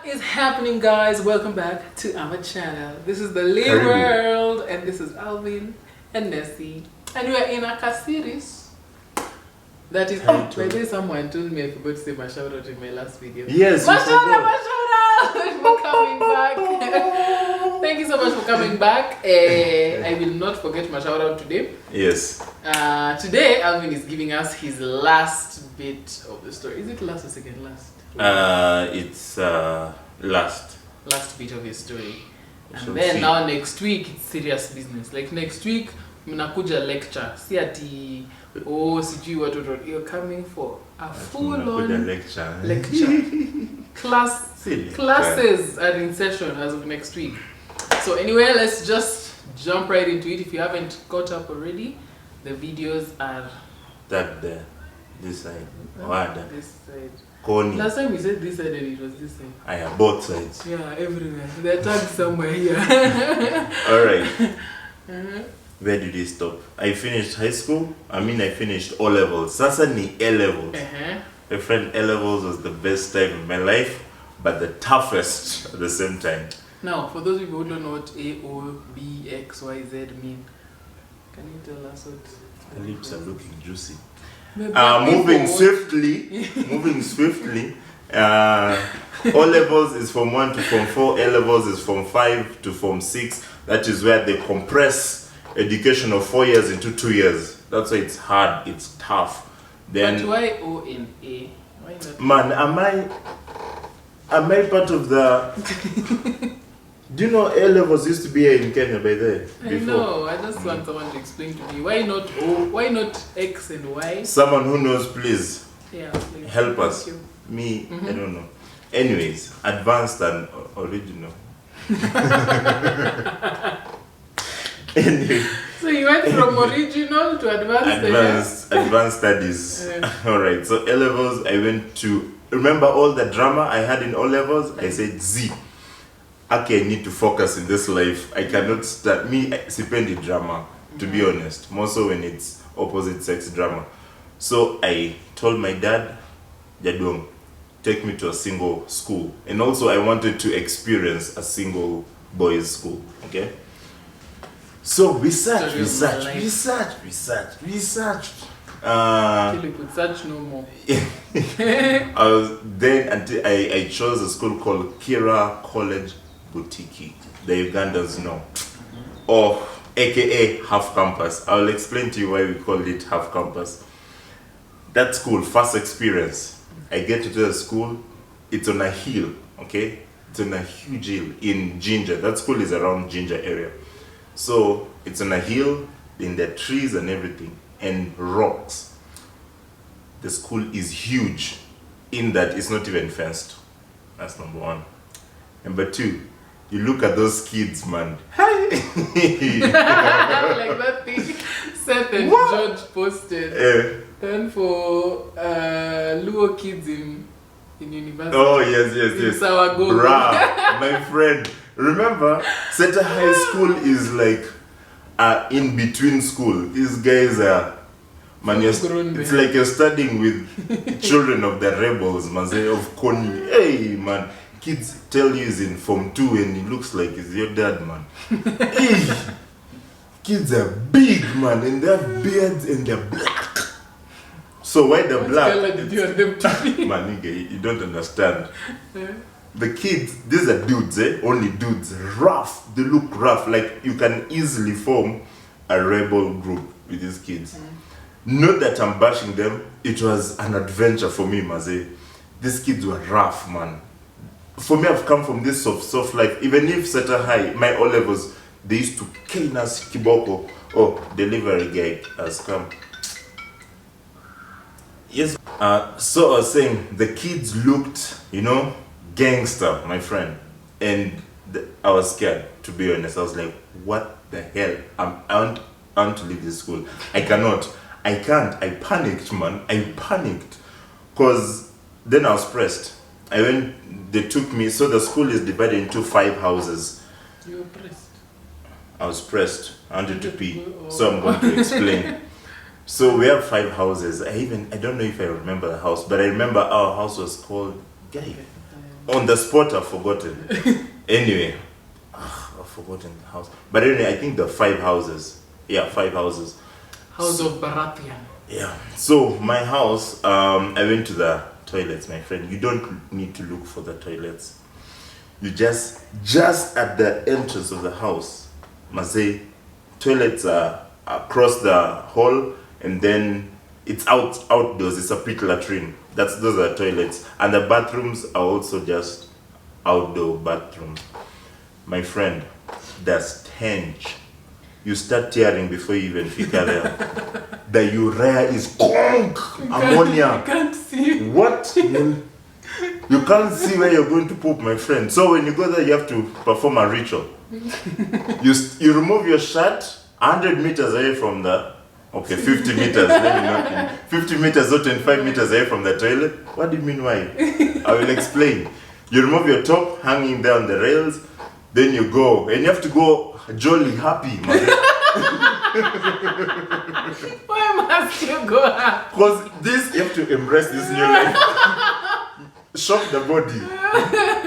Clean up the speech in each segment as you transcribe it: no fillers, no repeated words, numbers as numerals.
What is happening, guys? Welcome back to our channel. This is the Lee World, and this is Alvin and Nessie, and we are in a series that is. Oh, by the way, someone told me I forgot to say my shout out in my last video. Yes, my shout out for coming back. Thank you so much for coming back. I will not forget my shout out today. Yes. Today, Alvin is giving us his last bit of the story. Is it last or second last? It's last bit of his story. And then now next week it's serious business. Like next week mnakuja lecture. See ati sijui watoto, you're coming for a full on lecture. Classes are in session as of next week. So anyway, let's just jump right into it. If you haven't caught up already, the videos are that there, this side, this side. Coney. Last time we said this side and it was this side. I have both sides. Yeah, everywhere. They're tagged somewhere here. Alright. Where did we stop? I finished high school. I finished O levels. Sasa ni A levels. My friend, A levels was the best time of my life, but the toughest at the same time. Now, for those people who don't know what A, O, B, X, Y, Z mean, can you tell us what? The lips are looking juicy. Moving swiftly. O levels is from 1 to form 4. A levels is from 5 to form 6. That is where they compress education of 4 years into 2 years. That's why it's hard. It's tough. Then, but why O and A? Why not? Man, am I part of the? Do you know A levels used to be here in Kenya by there? I know. I just want someone to explain to me why not O? Why not X and Y? Someone who knows, please. Yeah, please. Help us. Me, I don't know. Anyways, advanced and original. Anyway. So you went from original to advanced studies. Alright, so A levels I went to, remember all the drama I had in O levels? I said Z. Okay, I need to focus in this life. I cannot start sipendi drama, to be honest. More so when it's opposite sex drama. So I told my dad, Jadong, take me to a single school. And also I wanted to experience a single boys school. Okay? So research. Philip would search no more. I chose a school called Kira College Boutique. The Ugandans know. Or aka Half Campus. I'll explain to you why we call it Half Campus. That school, first experience. I get to the school, it's on a hill, okay? It's on a huge hill in Ginger. That school is around Ginger area. So it's on a hill, in the trees and everything, and rocks. The school is huge in that it's not even fenced. That's number one. Number two, you look at those kids, man. Like that thing Seth and George posted. And for Luo kids in university. Oh, yes. Bruh, my friend. Remember, Center High School is like in between school. These guys are, man, it's like you're studying with children of the rebels, man, of Coney. Hey, man, kids tell you he's in Form 2 and he looks like he's your dad, man. Hey, kids are big, man, and they have beards and they're black. So why the black? What color did you want them to be? Man, nigga, you don't understand. The kids, these are dudes, only dudes, rough. They look rough, like you can easily form a rebel group with these kids. Not that I'm bashing them, it was an adventure for me, Maze. These kids were rough, man. For me, I've come from this soft life. Even if Seta High, my O levels, they used to cane us kiboko. Oh, delivery guy has come. Yes. So I was saying, the kids looked, gangster, my friend, and I was scared, to be honest. I was like, what the hell? I want to leave this school. I can't. I panicked, man. I panicked because then I was pressed. They took me, so the school is divided into 5 houses. You were pressed? I was pressed. I wanted to pee, so I'm going to explain. So we have 5 houses. I don't know if I remember the house, but I remember our house was called On the spot, I've forgotten. Anyway, I've forgotten the house. But anyway, I think the 5 houses. Yeah, 5 houses. House of Baratheon. Yeah. So my house, I went to the toilets, my friend. You don't need to look for the toilets. You just at the entrance of the house, must say, toilets are across the hall, and then it's outdoors. It's a pit latrine. Those are the toilets, and the bathrooms are also just outdoor bathrooms. My friend, the stench. You start tearing before you even figure there. The urea is conk, ammonia. You can't see. What? You can't see where you're going to poop, my friend. So when you go there, you have to perform a ritual. You remove your shirt 100 meters away from the, 50 meters, maybe not 50 meters or 25 meters away from the toilet. What do you mean why? I will explain. You remove your top hanging there on the rails, then you go, and you have to go jolly happy, man. Why must you go happy? Because this, you have to embrace this new life. Shock the body.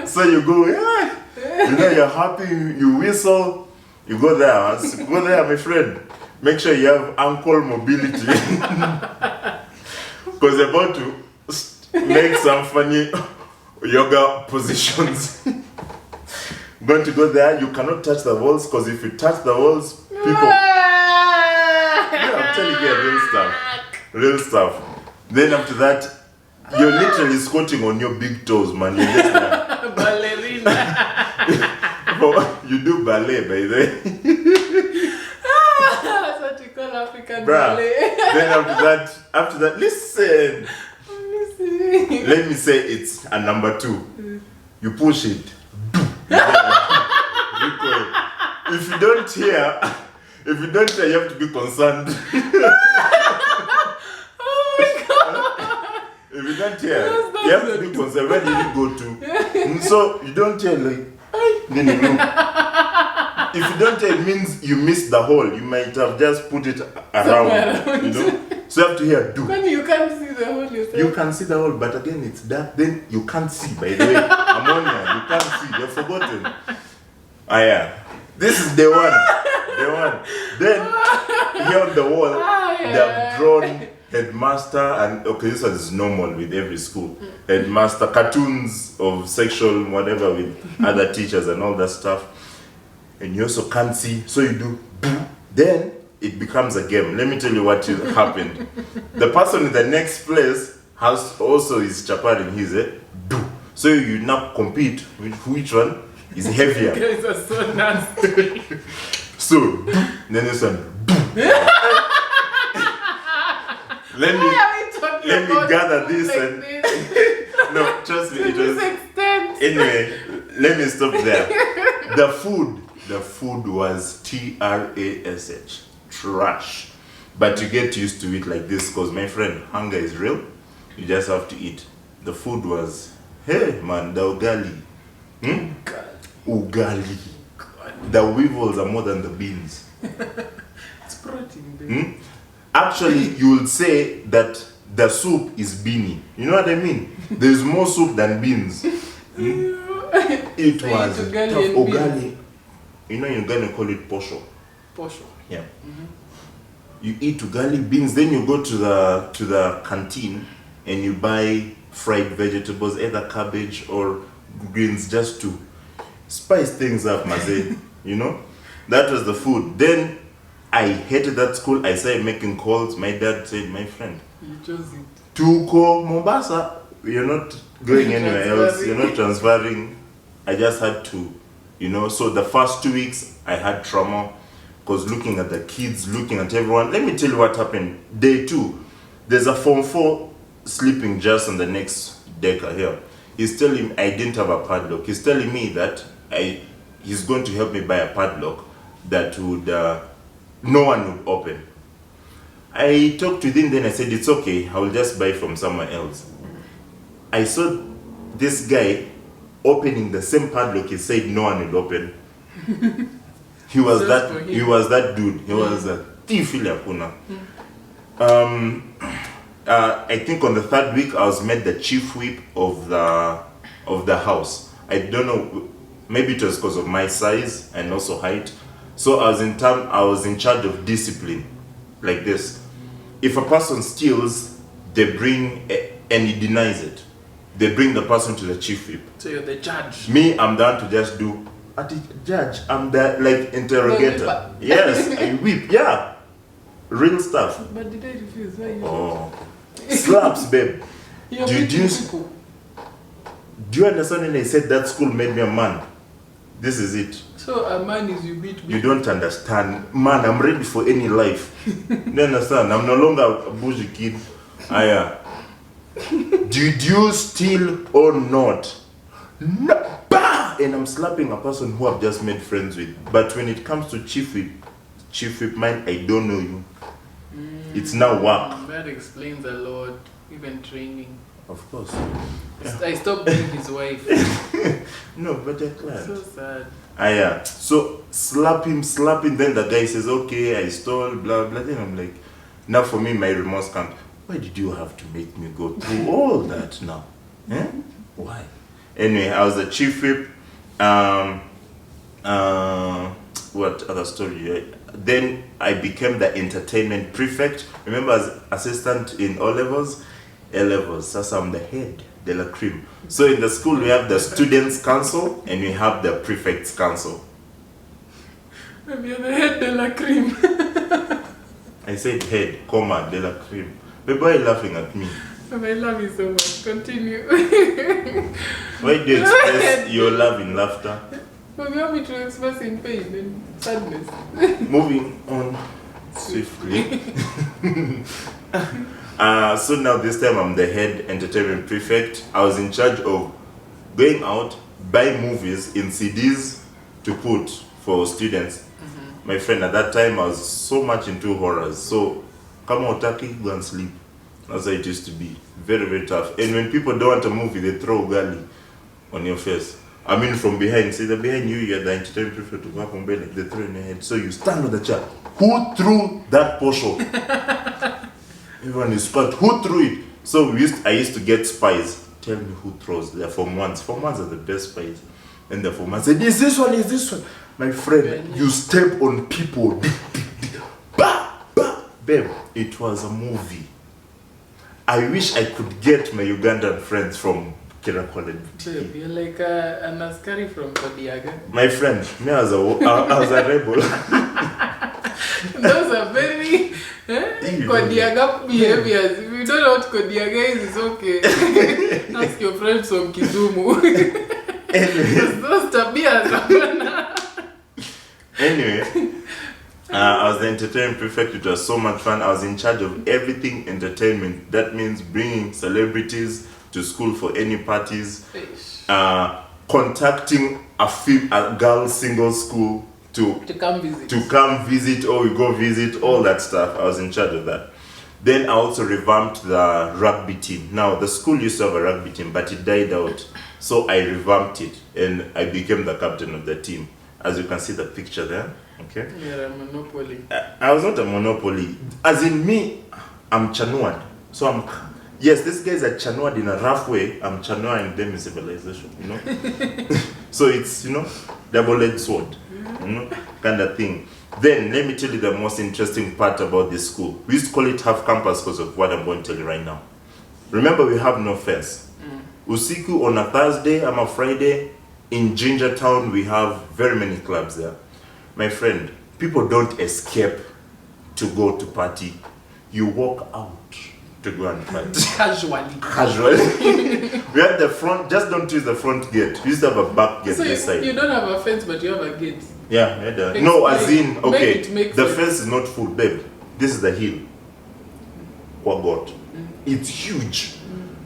So you go, you're happy, you whistle, you go there. Go there, my friend. Make sure you have ankle mobility. Because you're about to make some funny yoga positions. Going to go there, you cannot touch the walls, because if you touch the walls, people... I'm telling you, real stuff. Then after that, you're literally squatting on your big toes, man. You're just like... Ballerina. You do ballet, by the way. That's what you call African Bruh. ballet. Then after that, listen. Let me say it's a number 2. You push it. If you don't hear, you have to be concerned. Oh my God. If you don't hear, you have to be concerned. Where did you go to? So you don't hear like, then you look. If you don't hear, it means you missed the hole. You might have just put it around, you know. So you have to hear do. When you can't see the hole yourself. You can see the hole, but again it's dark. Then you can't see. By the way, ammonia, you can't see. You're forgotten. Yeah. This is the one. Then here on the wall, they have drawn headmaster, and this one is normal with every school. Headmaster, cartoons of sexual whatever with other teachers and all that stuff. And you also can't see, so you do. Then it becomes a game. Let me tell you what happened. The person in the next place has also is chaparing his do. So you now compete with which one is heavier. You guys are so nasty. So then this one. Let me gather this like and this? no, trust me, it was extent. anyway. Let me stop there. The food was trash, trash. But you get used to it like this, because my friend, hunger is real. You just have to eat. The food was, hey man, the ugali. Ugali. The weevils are more than the beans. It's protein, baby. Actually, you will say that the soup is beanie. You know what I mean? There's more soup than beans. It So was you eat tough. ugali and Ugali. You know, in Uganda call it posho. Posho. Yeah. You eat ugali beans, then you go to the canteen and you buy fried vegetables, either cabbage or greens, just to spice things up, maze. You know, that was the food. Then I hated that school. I started making calls. My dad said, "My friend, You chose it. to Mombasa, you're not going anywhere else. You're not transferring." I just had to, you know. So the first 2 weeks I had trauma, because looking at the kids, looking at everyone. Let me tell you what happened. Day 2, there's a Form 4 sleeping just on the next deck here. He's telling me I didn't have a padlock. He's telling me that he's going to help me buy a padlock that would no one would open. I talked to him, then I said, it's okay, I will just buy from somewhere else. I saw this guy opening the same padlock he said no one would open. He was that dude. He was a thief. I think on the 3rd week I was made the chief whip of the of the house. I don't know, maybe it was because of my size and also height. So I was in charge of discipline, like this. If a person steals, they bring, and he denies it, they bring the person to the chief whip. So you're the judge. Me, I'm down to just do, judge, I'm the, like, interrogator. No, Yes, I whip, yeah. Real stuff. But did I refuse? Why you Oh. Slaps, babe. You're Do you understand when I said that school made me a man? This is it. So a man is you beat me. You don't understand. Man, I'm ready for any life. You understand? I'm no longer a bougie kid. Did you steal or not? No. Bah! And I'm slapping a person who I've just made friends with. But when it comes to chief whip mine, I don't know you. It's now work. That explains a lot. Even training. Of course. I stopped being his wife. No, but I can't. So sad. So slap him. Then the guy says, okay, I stole, blah, blah. Then I'm like, now for me, my remorse comes. Why did you have to make me go through all that now? Eh? Why? Anyway, I was the chief whip. What other story? Then I became the entertainment prefect. Remember, as assistant in A-levels, that's I'm the head de la cream. So in the school we have the students' council and we have the prefects' council. Maybe you're the head de la cream. I said head, comma, de la cream. But why are you laughing at me? I love you so much. Continue. Why do you express your love in laughter? But you want me to express in pain and sadness. Moving on swiftly. So now this time I'm the head entertainment prefect. I was in charge of going out, buy movies in CDs to put for students. My friend, at that time I was so much into horrors. So come on, Taki, go and sleep. That's how it used to be. Very, very tough. And when people don't want a movie, they throw ugali on your face. I mean from behind. See, they're behind you, you're the entertainment prefect to go up on bed, they throw in your head. So you stand on the chair. Who threw that posho? Everyone is scared. Who threw it? So I used to get spies. Tell me who throws. They're Form 1s. Form 1s are the best spies. And the Form 1s said, is this one? My friend, you step on people. Bah! Bah! Babe, it was a movie. I wish I could get my Ugandan friends from Kira College. Babe, you're like an askari from Kodiaga. My friend, me as a rebel. Those are very Kodiaga behaviors. If you don't know what Kodiaga is, it's okay. Ask your friends from Kizumu. Those tabias. Anyway, I was the entertainment prefect. It was so much fun. I was in charge of everything entertainment. That means bringing celebrities to school for any parties, contacting a girl single school to come visit, or we go visit, all that stuff. I was in charge of that. Then I also revamped the rugby team. Now the school used to have a rugby team, but it died out. So I revamped it and I became the captain of the team. As you can see the picture there. Okay. You're a monopoly. I was not a monopoly. As in me, I'm chanuad. So yes, these guys are chanuad in a rough way. I'm chanuad them in civilization, you know. So it's, double-edged sword, kind of thing. Then let me tell you the most interesting part about this school. We used to call it half campus because of what I'm going to tell you right now. Remember, we have no fence. Usiku on a Thursday, on a Friday, in Ginger Town, we have very many clubs there. My friend, people don't escape to go to party. You walk out to go and party. Casually. We have the front, just don't use the front gate. We used to have a back gate this side. You don't have a fence, but you have a gate. Yeah. No, as in, okay, the fence is not full, babe. This is the hill. Oh God. It's huge.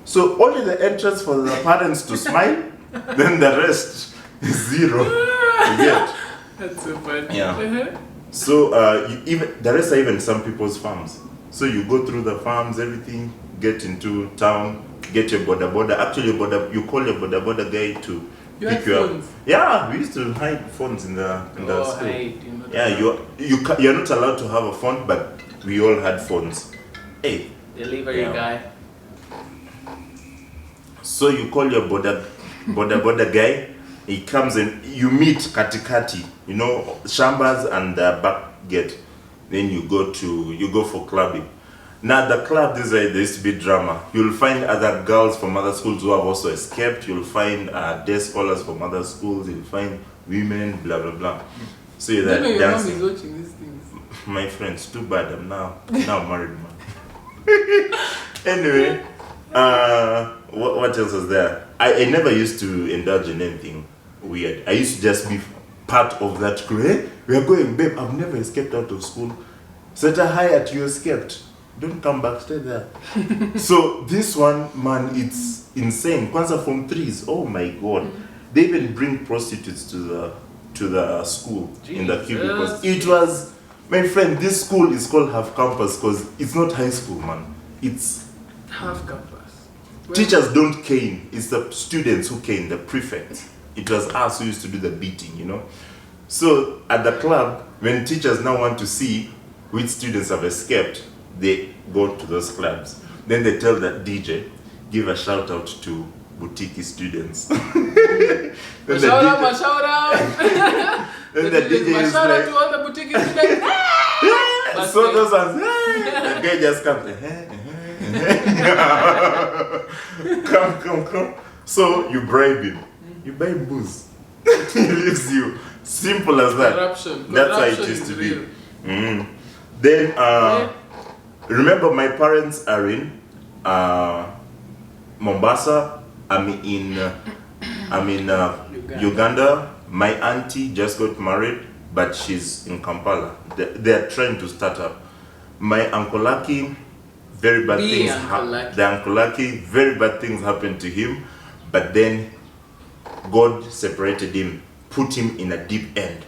So only the entrance for the parents to smile, then the rest is zero. You get? That's so funny. Yeah. So the rest are even some people's farms. So you go through the farms, everything, get into town, get your boda. Actually, you call your boda guy to pick you up. Yeah, we used to hide phones in the school. You're not allowed to have a phone, but we all had phones. Hey. Delivery guy. So you call your boda Boda guy. He comes and you meet katikati, you know, Shambas and the back gate. Then you go for clubbing. Now the club, there used to be drama. You'll find other girls from other schools who have also escaped. You'll find day scholars from other schools. You'll find women, blah blah blah. So you're that your dancing. mom is watching these things. My friends, too bad. I'm now married man. Anyway, what else was there? I never used to indulge in anything weird. I used to just be part of that crew. Hey, we are going, babe. I've never escaped out of school. Set a Hyatt, you escaped. Don't come back, stay there. So this one, man, it's insane. Kwanzaa from 3s. Oh my god. They even bring prostitutes to the school in the cubicles. It was, my friend, this school is called half campus because it's not high school, man. It's half campus. Teachers don't cane. It's the students who cane, the prefects. It was us who used to do the beating, you know. So at the club, when teachers now want to see which students have escaped, they go to those clubs. Then they tell that DJ, give a shout out to boutique students. Shout out. Then the DJ is shout out like, to all the boutique students. so those ones, the guy just comes, come. So you bribe him. You buy booze. He leaves you. Simple as that. Corruption. That's how it used to be. Then, remember my parents are in Mombasa. I'm in Uganda. My auntie just got married, but she's in Kampala. They're trying to start up. My Uncle Lucky, very bad things happened. The Uncle Lucky, very bad things happened to him, but then God separated him, put him in a deep end.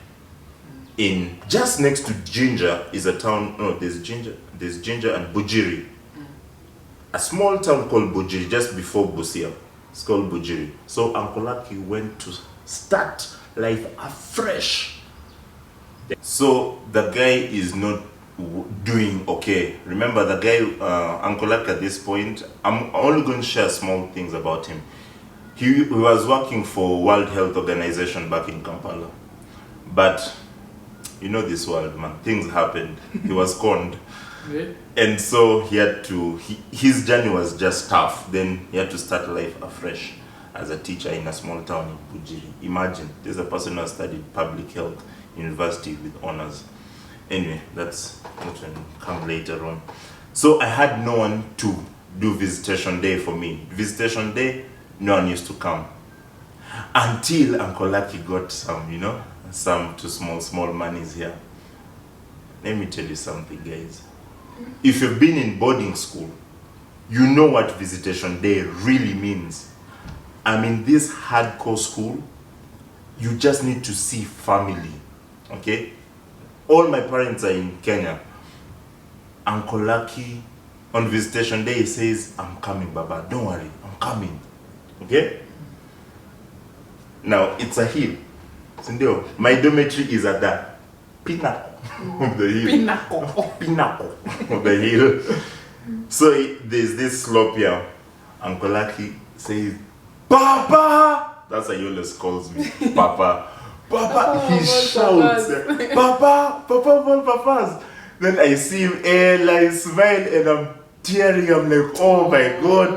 In just next to Ginger is a town. No, there's Ginger and Bujiri. A small town called Bujiri, just before Busia. It's called Bujiri. So Uncle Lucky went to start life afresh. So the guy is not doing okay. Remember the guy, Uncle Lucky at this point, I'm only going to share small things about him. He was working for World Health Organization back in Kampala. But you know this world, man, things happened. He was conned. Yeah. And so he had to, his journey was just tough. Then he had to start life afresh as a teacher in a small town in Bujiri. Imagine, there's a person who has studied public health, university with honors. Anyway, that's going to come later on. So I had no one to do visitation day for me. Visitation day, no one used to come. Until Uncle Lucky got some, you know, some to small monies here. Let me tell you something, guys. If you've been in boarding school, you know what visitation day really means. I mean, this hardcore school, you just need to see family, okay? All my parents are in Kenya. Uncle Lucky, on visitation day, he says, I'm coming, Baba, don't worry, I'm coming, okay? Now, it's a hill. Sindio, my dormitory is at the pinnacle of the hill. Pinnacle of the hill. So there's this slope here. Uncle Lucky says, Papa! That's how he always calls me. Papa. Papa. He shouts. Papa. Papa, all papas. Then I see him and I smile and I'm tearing. I'm like, oh my God.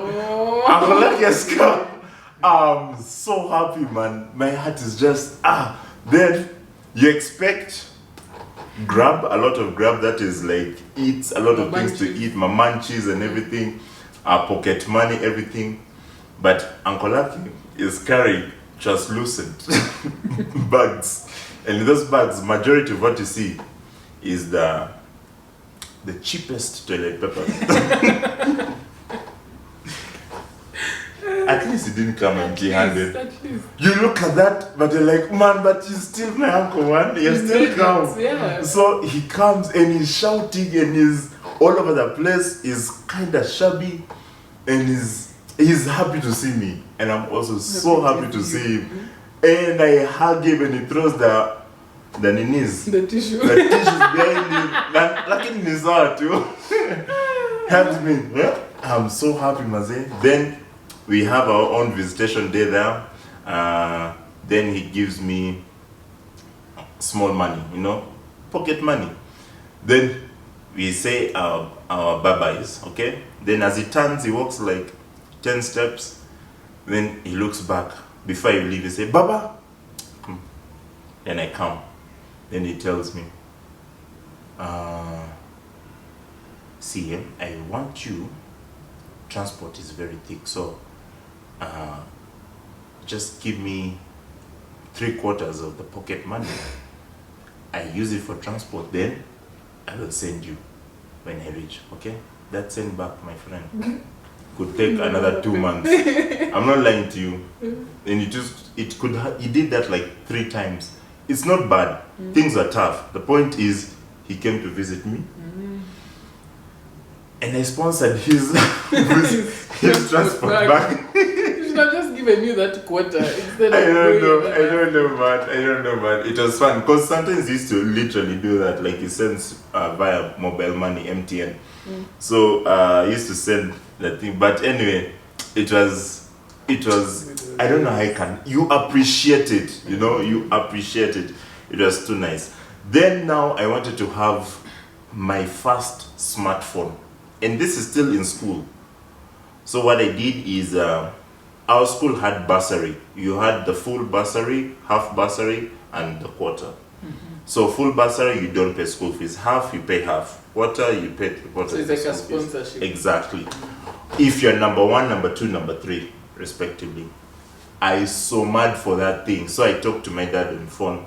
Uncle Lucky has come. I'm so happy, man. My heart is just, Then you expect a lot of grab that is like eats, a lot of things to eat, my munchies and everything, pocket money, everything. But Uncle Lucky is carrying translucent bags. And in those bags, majority of what you see is the cheapest toilet paper. At least he didn't come empty-handed. You look at that, but you're like, man, but he's still my uncle, man. He still comes. Yeah. So he comes and he's shouting and he's all over the place. He's kind of shabby and he's happy to see me. And I'm also so happy to see him. And I hug him and he throws the ninis. The tissue. The tissues behind him. Like in his heart, too. Helps me. Yeah? I'm so happy, Maze. Then we have our own visitation day there. Then he gives me small money, pocket money. Then we say our bye-byes, okay? Then as he turns, he walks like 10 steps. Then he looks back. Before he leave, he say, Baba. Then I come. Then he tells me, see, I want you, transport is very thick, so just give me 3/4 of the pocket money. I use it for transport, then I will send you when I reach, okay? That send back, my friend. Could take another 2 months. I'm not lying to you. And he did that like 3 times. It's not bad. Things are tough. The point is, he came to visit me. And I sponsored his transport back. You should have just given you that quarter instead of I don't know, man. It was fun because sometimes he used to literally do that. Like he sends via mobile money, MTN. So I used to send that thing. But anyway, it was. I don't know how you appreciate it. You appreciate it. It was too nice. Then now I wanted to have my first smartphone, and this is still in school. So what I did is our school had bursary. You had the full bursary, half bursary, and the quarter. So full bursary, you don't pay school fees. Half, you pay half. Quarter, you pay quarter. So it's like a sponsorship. Exactly. If you're number 1, number 2, number 3, respectively. I so mad for that thing. So I talked to my dad on the phone,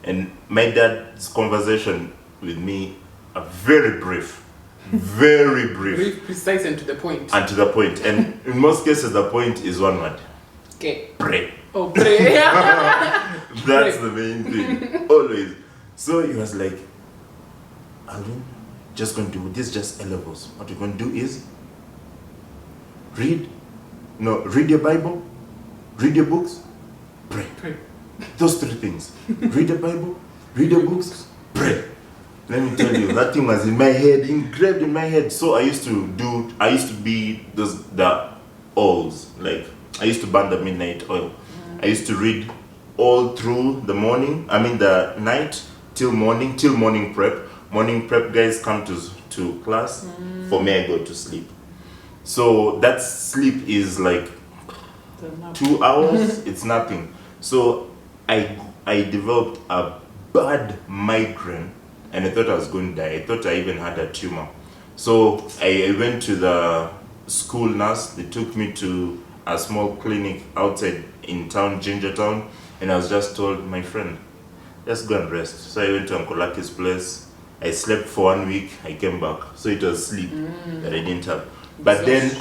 and my dad's conversation with me are very brief. Very brief. Brief, precise, and to the point. And to the point. And in most cases, the point is one word. Okay. Pray. Oh, pray. That's the main thing. Always. So he was like, Alvin, just going to do this, just A levels. What you're going to do is read your Bible, read your books, pray. Those 3 things. Read the Bible, read your books, pray. Let me tell you, that thing was in my head, engraved in my head. So I used to be the oils. Like, I used to burn the midnight oil. I used to read all through the night till morning prep. Morning prep guys come to class. For me, I go to sleep. So that sleep is like 2 hours. It's nothing. So I developed a bad migraine, and I thought I was going to die. I thought I even had a tumor. So I went to the school nurse. They took me to a small clinic outside in town, Gingertown, and I was just told, my friend, just go and rest. So I went to Uncle Lucky's place. I slept for 1 week. I came back. So it was sleep that I didn't have. But then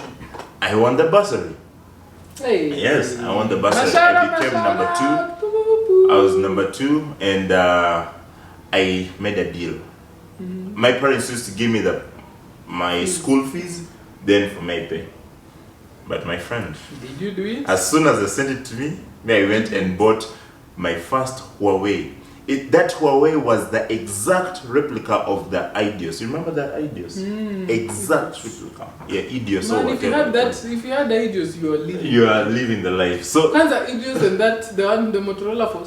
I won the bursary. Hey. Yes, I won the bursary. I became number 2. I was number 2, and I made a deal. My parents used to give me my school fees, then for my pay. But my friend, did you do it? As soon as they sent it to me, I went and bought my first Huawei. That Huawei was the exact replica of the Idios. You remember the Idios? Exact replica. Yeah, Idios or whatever. If you had the Idios, you are living. You are living the life. So Kwanza Idios and the Motorola for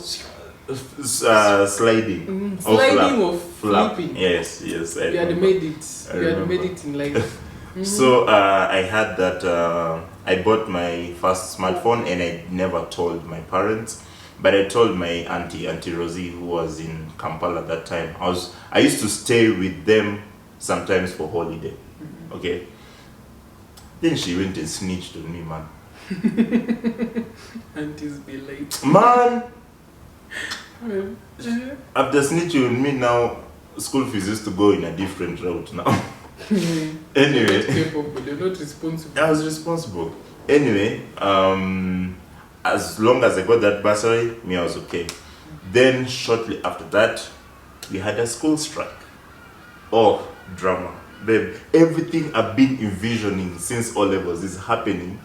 sliding. Sliding or flap. flipping. Yes. You had made it. You had made it in life. So I had that. I bought my first smartphone, and I never told my parents. But I told my Auntie Rosie, who was in Kampala at that time. I used to stay with them sometimes for holiday. Okay. Then she went and snitched on me, man. Aunties be late. Man! After snitching on me now, school fees used to go in a different route now. Anyway. You're not responsible. I was responsible. Anyway, as long as I got that bursary, I was okay. Then shortly after that, we had a school strike. Oh, drama. Babe, everything I've been envisioning since O levels is happening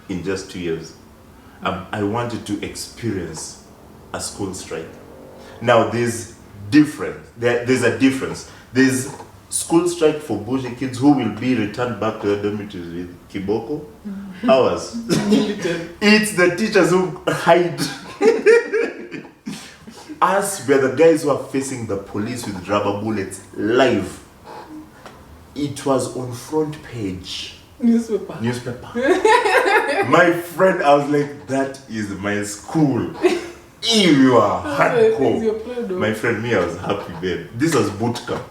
in just 2 years. I wanted to experience a school strike. Now there's a difference. There's school strike for bougie kids who will be returned back to their dormitories with kiboko. Ours. It's the teachers who hide. Us, we're the guys who are facing the police with rubber bullets live. It was on front page. Newspaper. My friend, I was like, that is my school. You are hardcore. My friend, me, I was happy, babe. This was boot camp.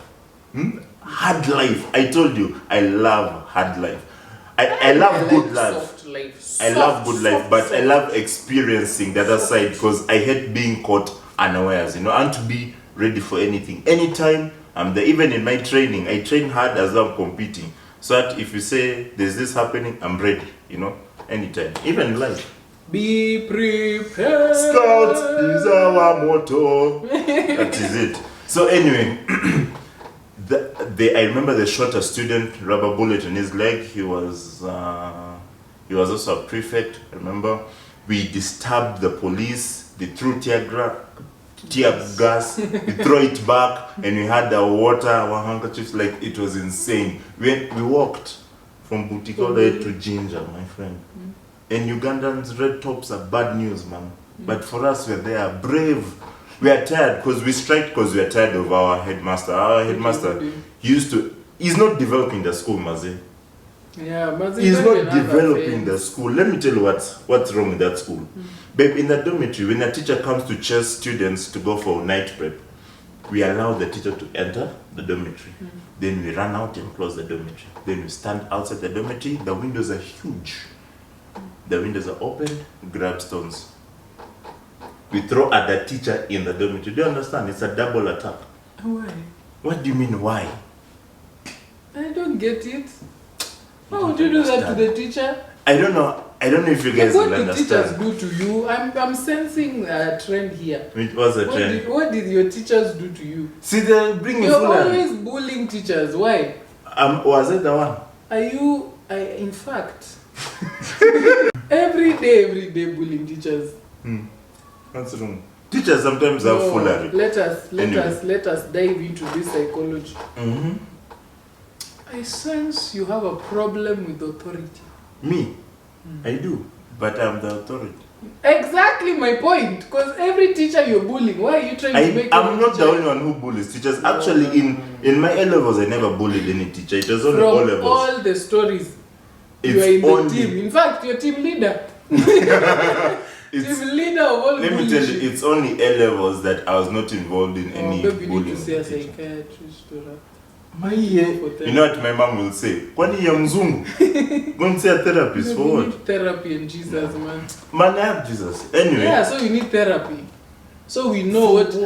Hard life. I told you, I love hard life. I love good life. I love good life, but I love experiencing the other side because I hate being caught unawares, and to be ready for anything. Anytime I'm there, even in my training, I train hard as I'm competing. So that if you say there's this happening, I'm ready, anytime. Even in life. Be prepared. Scouts is our motto. That is it. So anyway, I remember the shot a student, rubber bullet in his leg. He was also a prefect, remember? We disturbed the police. They threw tear gas, we throw it back, and we had the water, our handkerchiefs, like it was insane. We walked from boutique all the way to Ginger, my friend. And Ugandans, red tops are bad news, man. But for us, we're there, brave. We are tired because we strike because we are tired of our headmaster. Our headmaster, he's not developing the school, Mazi. Yeah, Mazi. He's not developing the school. Let me tell you what's wrong with that school. Babe, in the dormitory, when a teacher comes to chase students to go for night prep, we allow the teacher to enter the dormitory. Then we run out and close the dormitory. Then we stand outside the dormitory. The windows are huge. The windows are open, grab stones. We throw at the teacher in the dormitory. Do you understand? It's a double attack. Why? What do you mean, why? I don't get it. Why would you do that to the teacher? I don't know if you guys will understand. What do teachers do to you? I'm sensing a trend here. It was a trend. What did your teachers do to you? See, they're bringing You're always bullying teachers. Why? Was it the one? In fact, every day bullying teachers. What's wrong? Teachers sometimes have foolery. Let us dive into this psychology. I sense you have a problem with authority. Me? I do, but I'm the authority. Exactly my point. Because every teacher you're bullying, why are you trying to make I'm not the only one who bullies teachers. Actually, in my A levels, I never bullied any teacher. It was only O levels. From all the stories, you are in the team. In fact, you're team leader. Team leader of all. Let me tell you, it's only A levels that I was not involved in any bullying. Maybe you need to say a psychiatrist or a... You know what my mom will say? Kwani ya mzungu? Go and see a therapist for what? You need therapy in Jesus, man. Man, I have Jesus. Anyway. Yeah, so you need therapy. So we know what do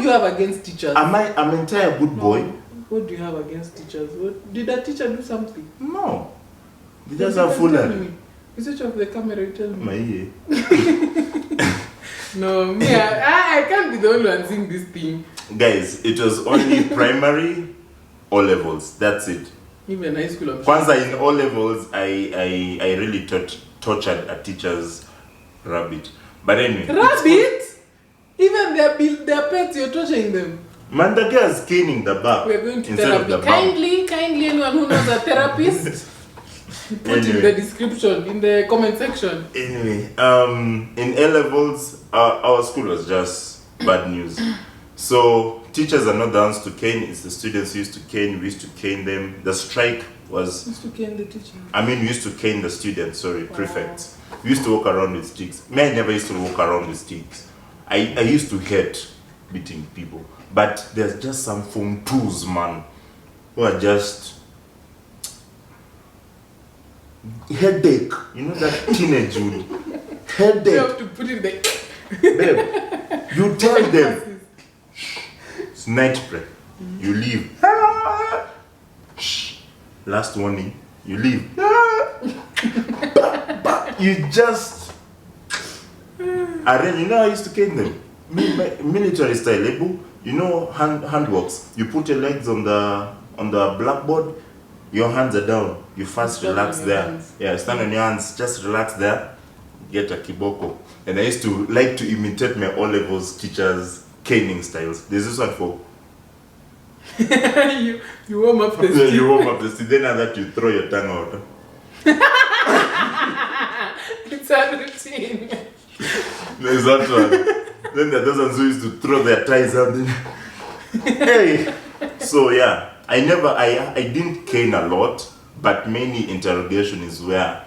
you have against teachers? I'm an entire good boy. What do you have against teachers? Did that teacher do something? No. They just have foolery. You switch off the camera, you tell me. My ear. No, me, I can't be the only one seeing this thing. Guys, it was only primary O levels. That's it. Even high school. Kwanza in O levels, I really tortured a teacher's rabbit. But anyway. Rabbit? Even their pets, you're torturing them. Man, the girl's caning the back. We're going to therapy. Kindly, anyone who knows a therapist, put in the description, in the comment section. Anyway, in A levels, our school was just bad news. So teachers are not the ones to cane, it's the students who used to cane, we used to cane them. The strike was... Used to cane the teacher? I mean, we used to cane the students, prefects. We used to walk around with sticks. Me, I never used to walk around with sticks. I used to hate beating people. But there's just some Form 2s, man, who are just... Headache. You know that teenage wood? Headache. You have to put it there. Babe, you tell them. It's night prep. You leave. Shh. Last warning. You leave. You just arrange. You know I used to cane them. Military style, label. You know hand walks. You put your legs on the blackboard. Your hands are down. You first relax there. Hands. Yeah, stand on your hands. Just relax there. Get a kiboko. And I used to like to imitate my O levels teachers' caning styles. There's this one for you warm up the steam. You warm up the steam. Then after that you throw your tongue out. It's a routine. There's that one. Then there are those ones who used to throw their ties out. Hey. So yeah, I didn't cane a lot, but mainly interrogation is where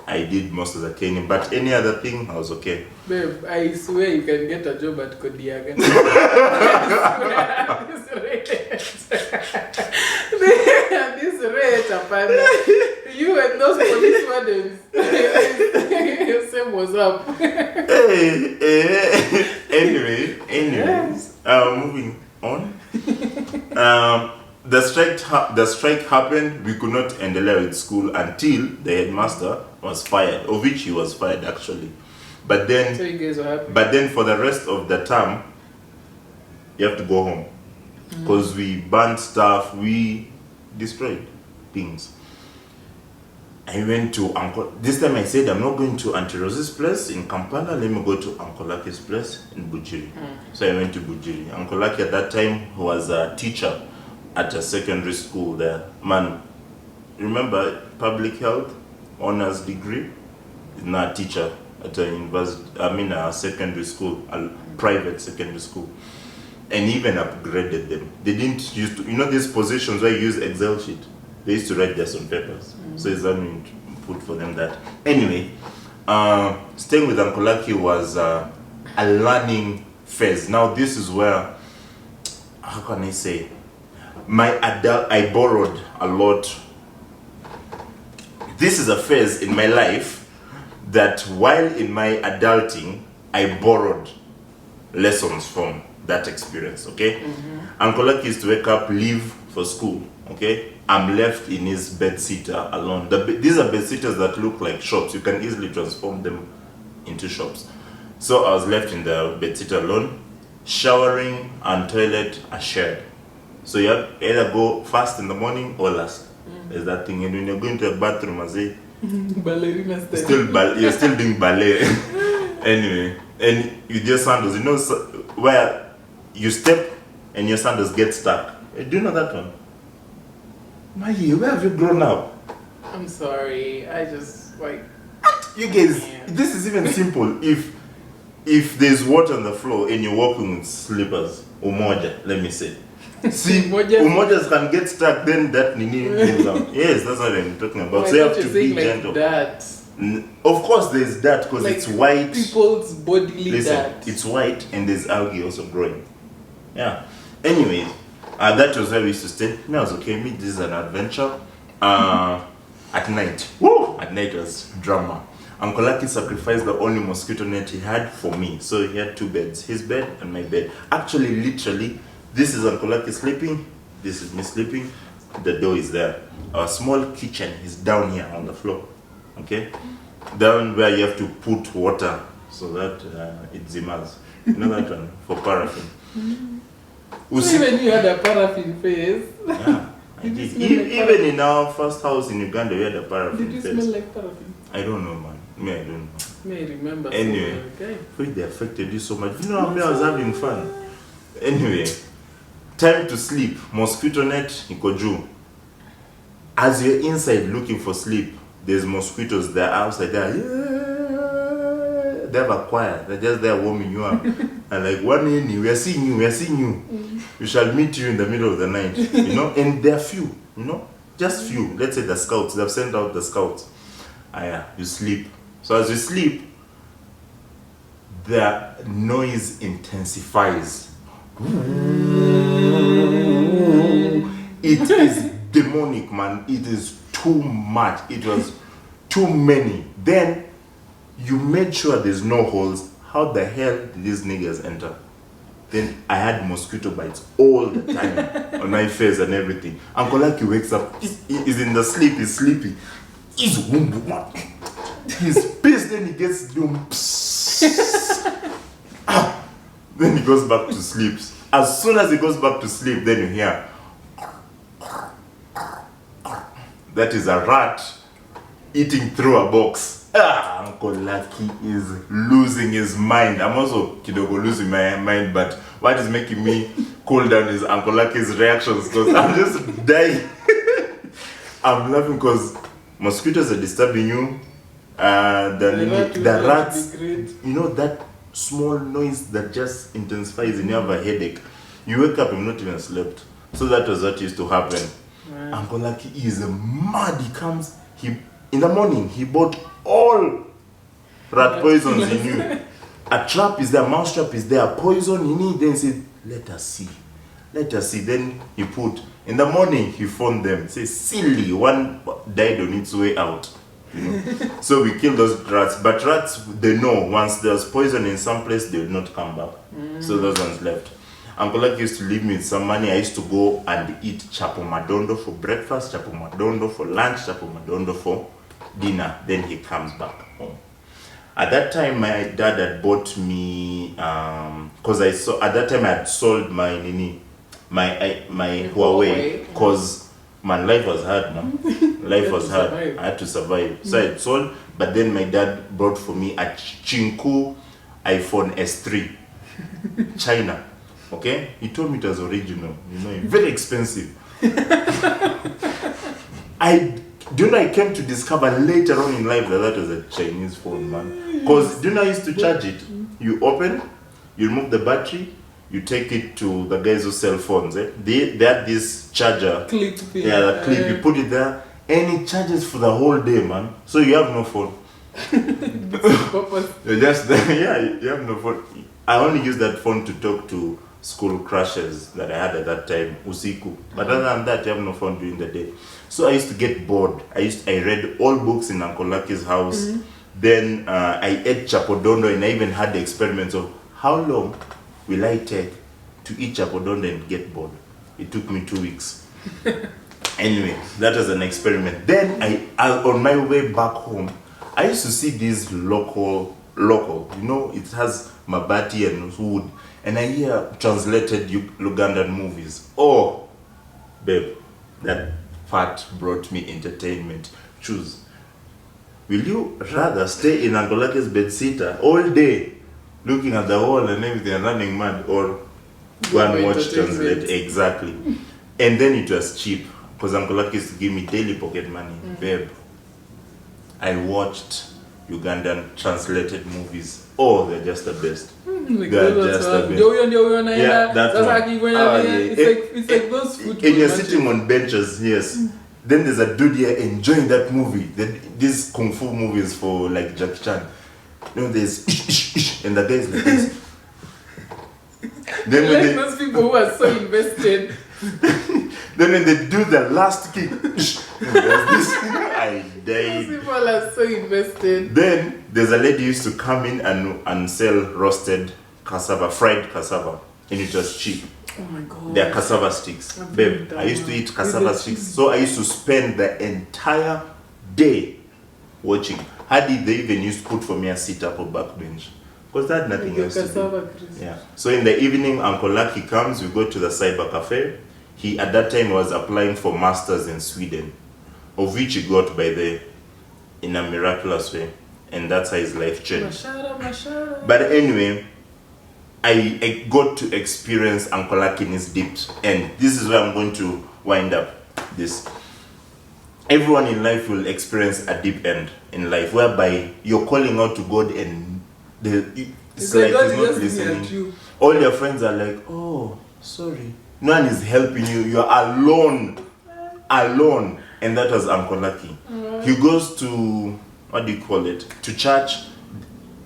I did most of the caning. But any other thing, I was okay. Babe, I swear you can get a job at Kodiaga. This rate, apparently. You and those police wardens. Same was up. Anyways, moving on. The strike happened. We could not endelea with school until the headmaster was fired, of which he was fired actually. But then, so you guys were happy. But then for the rest of the term, you have to go home because we burnt stuff, we destroyed things. I went to Uncle. This time I said I'm not going to Auntie Rosie's place in Kampala. Let me go to Uncle Lucky's place in Bujiri. So I went to Bujiri. Uncle Lucky at that time was a teacher at a secondary school there. Man, remember public health honors degree? He's now a teacher at a university. A secondary school, a private secondary school, and even upgraded them. They didn't use to, these positions where you use Excel sheet. They used to write this on papers. So it's only put for them that. Anyway, staying with Uncle Lucky was a learning phase. Now this is where, how can I say, I borrowed a lot. This is a phase in my life that while in my adulting, I borrowed lessons from that experience, okay? Uncle Lucky used to wake up, leave for school, okay? I'm left in his bedsitter alone. These are bedsitters that look like shops. You can easily transform them into shops. So I was left in the bedsitter alone. Showering and toilet are shared. So you have either go first in the morning or last. There's that thing. And when you're going to a bathroom, I say, ballerina style. You're still doing ballet. Anyway, and with your sandals, where you step and your sandals get stuck. Do you know that one? Mahi, where have you grown up? I'm sorry, I just you guys, this is even simple. If there's water on the floor and you're walking with slippers, umoja, let me say. See, umojas can get stuck, then that nini goes out. Yes, that's what I'm talking about. So you have to be gentle. That. Of course there's that because it's white. People's bodily that. It's white and there's algae also growing. Yeah. Anyways, that was where we used to stay. I was okay, this is an adventure. At night. Woo! At night was drama. Uncle Lucky sacrificed the only mosquito net he had for me. So he had two beds, his bed and my bed. Actually, literally, this is Uncle Lucky sleeping, this is me sleeping, the door is there. Our small kitchen is down here on the floor, okay? Down where you have to put water so that it zimmers. You know that one? For paraffin. So even you had a paraffin phase? Yeah, I did. Even in our first house in Uganda, we had a paraffin phase. Did you smell like paraffin? I don't know, man. I don't know. May I remember. Anyway, they affected you so much. You know, I was having fun. Anyway, time to sleep. Mosquito net, iko juu. As you're inside looking for sleep, there's mosquitoes. They're outside there. Yeah. They have a choir. They're just there warming you up. And like, one evening, we are seeing you. We shall meet you in the middle of the night. And they're few. Just few. Let's say the scouts. They've sent out the scouts. You sleep. So as you sleep, the noise intensifies. It is demonic, man. It is too much. It was too many. Then you made sure there's no holes. How the hell did these niggas enter? Then I had mosquito bites all the time on my face and everything. Uncle Lucky wakes up. He's in the sleep. He's sleepy. He's pissed. Then he gets doom. Then he goes back to sleep. As soon as he goes back to sleep, then you hear that is a rat eating through a box. Uncle Lucky is losing his mind. I'm also kidogo losing my mind, but what is making me cool down is Uncle Lucky's reactions, because I'm just dying. I'm laughing because mosquitoes are disturbing you. The rats, you know, that small noise that just intensifies and you have a headache. You wake up and not even slept. So that was what used to happen. Right. Uncle Lucky is mad. He comes, in the morning, he bought all rat poisons he knew. A trap is there, mouse trap is there, poison he need. Then he said, let us see. Let us see. Then he put, in the morning, he phoned them. Say, silly, one died on its way out. You know? So we kill those rats. But rats, they know once there's poison in some place, they will not come back. So those ones left. Uncle Lucky used to leave me with some money. I used to go and eat chapo madondo for breakfast, chapo madondo for lunch, chapo madondo for dinner. Then he comes back home. At that time, my dad had bought me, because at that time I had sold my Huawei, because man, life was hard, man. Life was hard. I had to survive. So I had sold, but then my dad brought for me a Chinku iPhone S3, China. Okay? He told me it was original, you know, very expensive. I came to discover later on in life that was a Chinese phone, man. Because I used to charge it. You open, you remove the battery, you take it to the guys who sell phones. They had this charger. Clip thing. Yeah, the clip. You put it there, and it charges for the whole day, man. So you have no phone. You're just there. Yeah, you have no phone. I only use that phone to talk to school crushes that I had at that time, usiku. But other than that, you have no phone during the day. So I used to get bored. I read all books in Uncle Lucky's house. Then I ate chapodondo, and I even had the experiments of how long will I take to eat chapodondo and get bored. It took me 2 weeks. Anyway, that was an experiment. Then I on my way back home, I used to see these local, you know, it has mabati and wood. And I hear translated Ugandan movies. Oh, babe, that part brought me entertainment. Choose. Will you rather stay in Uncle Lucky's bedsitter all day, looking at the wall and everything and running mad, or go and watch translate? Exactly. And then it was cheap, because Uncle Lucky used to give me daily pocket money. Babe, I watched Ugandan translated movies. Oh, they're just the best. They're just the best. Yeah, that's it's like those football. And you're sitting on benches, yes. Then there's a dude here enjoying that movie. These kung fu movies for like Jackie Chan. You know, there's and the guys like this. Then like those people who are so invested. Then when they do the last kick, I died. Those people are so invested. Then there's a lady who used to come in and sell roasted cassava, fried cassava, and it was cheap. Oh my god. They're cassava sticks. Babe, I used to eat cassava sticks. So I used to spend the entire day watching. They even used to put for me a sit-up or backbench. Because I had nothing else to do. Yeah. So in the evening, Uncle Lucky comes, we go to the cyber cafe. He, at that time, was applying for masters in Sweden, of which he got in a miraculous way. And that's how his life changed. But anyway, I got to experience Uncle Lucky in his deep end. This is where I'm going to wind up this. Everyone in life will experience a deep end in life, whereby you're calling out to God and it's like he's not listening. All your friends are like, oh, sorry. No one is helping you. You're alone. And that was Uncle Lucky. He goes to, what do you call it? To church.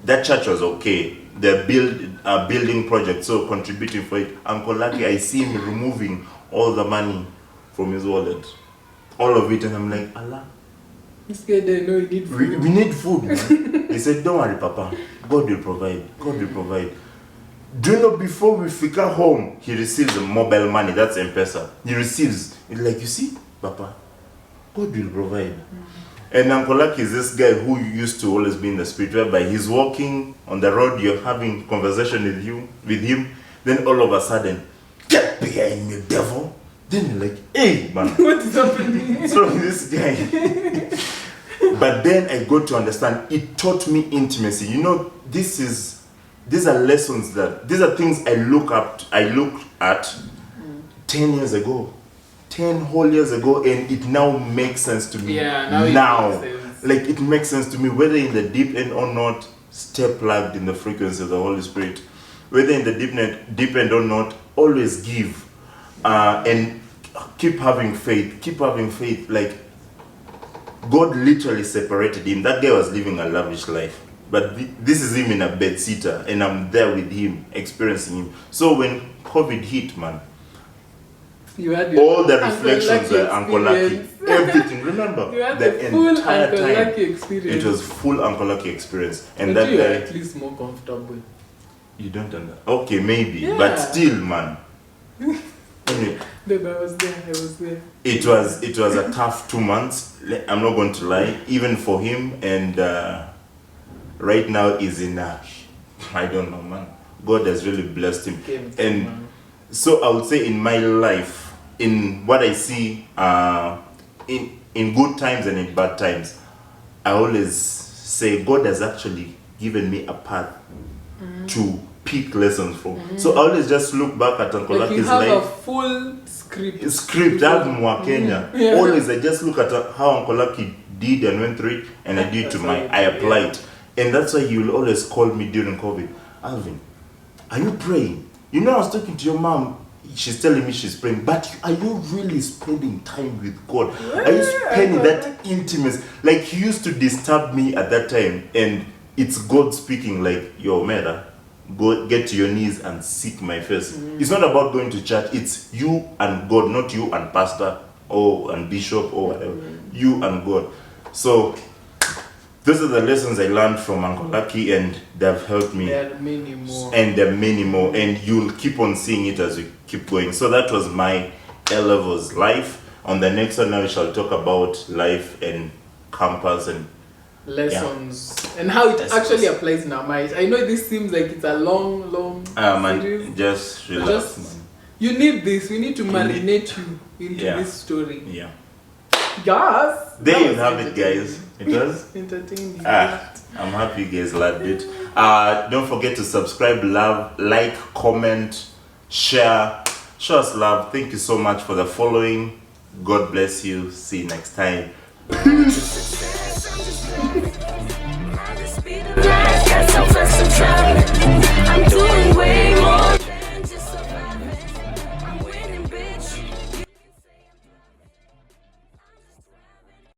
That church was okay. They're building project, so contributing for it. Uncle Lucky, I see him removing all the money from his wallet. All of it, and I'm like, Allah. This guy didn't know he need food. We need food, man. He said, don't worry, Papa. God will provide. God will provide. Do you know, before we figure home, he receives a mobile money. That's M-Pesa. He receives. It's like, you see, Papa, God will provide. And Uncle Lucky is this guy who used to always be in the spirit, whereby he's walking on the road, you're having conversation with him, then all of a sudden, get behind me, devil. Then you're like, hey, man. What is happening? So this guy, But then I got to understand, it taught me intimacy. You know, these are lessons these are things I looked at 10 years ago. 10 whole years ago, and it now makes sense to me. Yeah, now it makes sense. Like, it makes sense to me, whether in the deep end or not, stay plugged in the frequency of the Holy Spirit. Whether in the deep end or not, always give. And keep having faith. Like, God literally separated him. That guy was living a lavish life. But this is him in a bed sitter, and I'm there with him, experiencing him. So when COVID hit, man, you had all the reflections were Uncle Lucky. Everything. Remember, you had the full entire Uncle time, Lucky experience. it was full Uncle Lucky experience. And but that you were guy, at least more comfortable. you don't understand. Okay, maybe, Yeah. but still, man. Anyway, Babe, I was there. it was a tough 2 months. I'm not going to lie, even for him. And right now he's in I don't know, man. God has really blessed him. And so I would say in my life, in what I see, in good times and in bad times, I always say God has actually given me a path to pick lessons from. So I always just look back at Uncle Like, you Lucky's have life. a full script. Script, I'm Mwa Kenya. Yeah. Always I just look at how Uncle Lucky did and went through it, and I did to mine. I applied. And that's why you'll always call me during COVID, Alvin, are you praying? You know, I was talking to your mom, she's telling me she's praying, but are you really spending time with God? Are you spending that intimacy? Like, he used to disturb me at that time, and it's God speaking, like, yo, Mera, go get to your knees and seek my face. It's not about going to church, it's you and God, not you and pastor or and bishop or whatever. You and God. So those are the lessons I learned from Uncle Lucky, and they've helped me. There are many more. And there are many more, and you'll keep on seeing it as we keep going. So that was my A-levels life. On the next one, now we shall talk about life and campus and lessons and how it actually applies in our marriage. I know this seems like it's a long series. Man, just relax, man. You need this. We need to marinate you into this story. Yeah. Yes. There you have it, guys. It was entertaining. I'm happy you guys loved it. Don't forget to subscribe, love, like, comment, share, show us love. Thank you so much for the following. God bless you. See you next time. Peace.